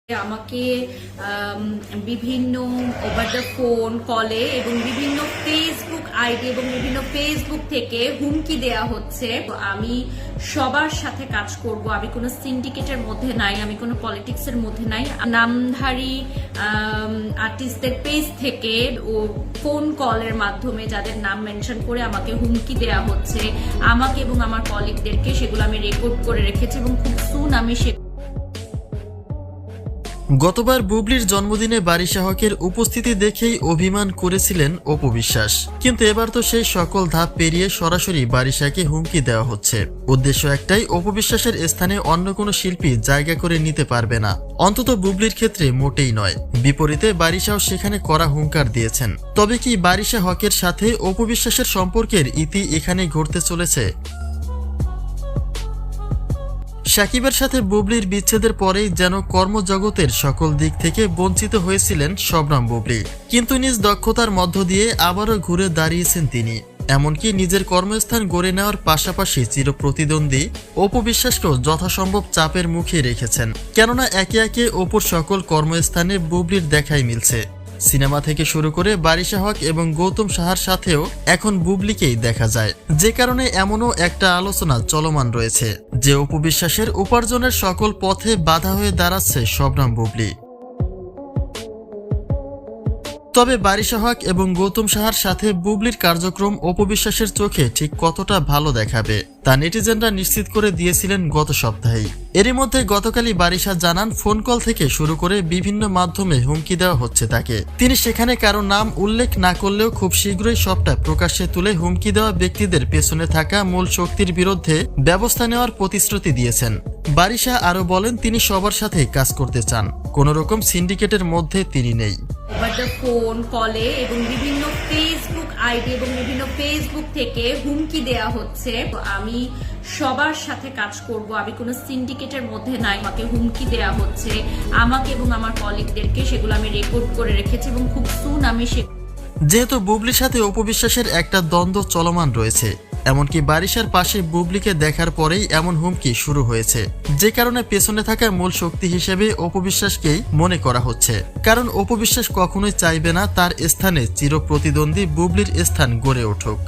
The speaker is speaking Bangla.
আমাকে বিভিন্ন ওভার দ্য ফোন কলে এবং বিভিন্ন ফেসবুক আইডি এবং বিভিন্ন ফেসবুক থেকে হুমকি দেয়া হচ্ছে। তো আমি সবার সাথে কাজ করব, আমি কোনো সিন্ডিকেটের মধ্যে নাই, আমি কোনো পলিটিক্সের মধ্যে নাই। নামধারী আর্টিস্টদের পেজ থেকে ও ফোন কলের মাধ্যমে যাদের নাম মেনশন করে আমাকে হুমকি দেয়া হচ্ছে, আমাকে এবং আমার কলিগদেরকে, সেগুলো আমি রেকর্ড করে রেখেছি এবং খুব সুন আমি গতবার বুবলির জন্মদিনে বারিশা হকের উপস্থিতি দেখেই অভিমান করেছিলেন অপু বিশ্বাস, কিন্তু এবার তো সেই সকল ধাপ পেরিয়ে সরাসরি বারিশাকে হুমকি দেওয়া হচ্ছে। উদ্দেশ্য একটাই, অপু বিশ্বাসের স্থানে অন্য কোনো শিল্পী জায়গা করে নিতে পারবে না, অন্তত বুবলির ক্ষেত্রে মোটেই নয়। বিপরীতে বারিশাও সেখানে কড়া হুঙ্কার দিয়েছেন। তবে কি বারিশা হকের সাথে অপু বিশ্বাসের সম্পর্কের ইতি এখানে ঘটতে চলেছে? সাকিবের সাথে বুবলির বিচ্ছেদের পরেই যেন কর্মজগতের সকল দিক থেকে বঞ্চিত হয়েছিলেন শবনম বুবলি, কিন্তু নিজ দক্ষতার মধ্য দিয়ে আবারও ঘুরে দাঁড়িয়েছেন তিনি। এমনকি নিজের কর্মস্থান গড়ে নেওয়ার পাশাপাশি চিরপ্রতিদ্বন্দ্বী অপু বিশ্বাসকেও যথাসম্ভব চাপের মুখে রেখেছেন, কেননা একে একে অপুর সকল কর্মস্থানে বুবলির দেখাই মিলছে। সিনেমা থেকে শুরু করে বারিশা হক এবং গৌতম সাহার সাথেও এখন বুবলিকেই দেখা যায়, যে কারণে এমনও একটা আলোচনা চলমান রয়েছে যে অপু বিশ্বাসের উপার্জনের সকল পথে বাধা হয়ে দাঁড়াচ্ছে শবনম বুবলি। তবে বারিশা হক এবং গৌতম সাহার সাথে বুবলির কার্যক্রম অপু বিশ্বাসের চোখে ঠিক কতটা ভালো দেখাবে তা নেটিজেনরা নিশ্চিত করে দিয়েছিলেন গত সপ্তাহেই। এরই মধ্যে গতকালই বারিশা জানান, ফোন কল থেকে শুরু করে বিভিন্ন মাধ্যমে হুমকি দেওয়া হচ্ছে তাকে। তিনি সেখানে কারো নাম উল্লেখ না করলেও খুব শীঘ্রই সবটা প্রকাশ্যে তুলে হুমকি দেওয়া ব্যক্তিদের পেছনে থাকা মূল শক্তির বিরুদ্ধে ব্যবস্থা নেওয়ার প্রতিশ্রুতি দিয়েছেন। বারিশা আরও বলেন, তিনি সবার সাথে কাজ করতে চান, কোনো রকম সিন্ডিকেটের মধ্যে তিনি নেই। ওভার দ্য ফোন কলে এবং বিভিন্ন ফেসবুক আইডি এবং বিভিন্ন ফেসবুক থেকে হুমকি দেয়া হচ্ছে। তো আমি সবার সাথে কাজ করব, আমি কোনো সিন্ডিকেটের মধ্যে নাই, আমাকে হুমকি দেয়া হচ্ছে, আমাকে এবং আমার কলিগদেরকে, সেগুলো আমি রেকর্ড করে রেখেছি এবং খুব সুন আমি যেহেতু বুবলির সাথে অপু বিশ্বাসের একটা দ্বন্দ্ব চলমান রয়েছে, এমনকি বারিশার পাশে বুবলিকে দেখার পরেই এমন হুমকি শুরু হয়েছে, যে কারণে পেছনে থাকা মূল শক্তি হিসেবে অপু বিশ্বাসকেই মনে করা হচ্ছে। কারণ অপু বিশ্বাস কখনোই চাইবে না তার স্থানে চিরপ্রতিদ্বন্দ্বী বুবলির স্থান গড়ে উঠুক।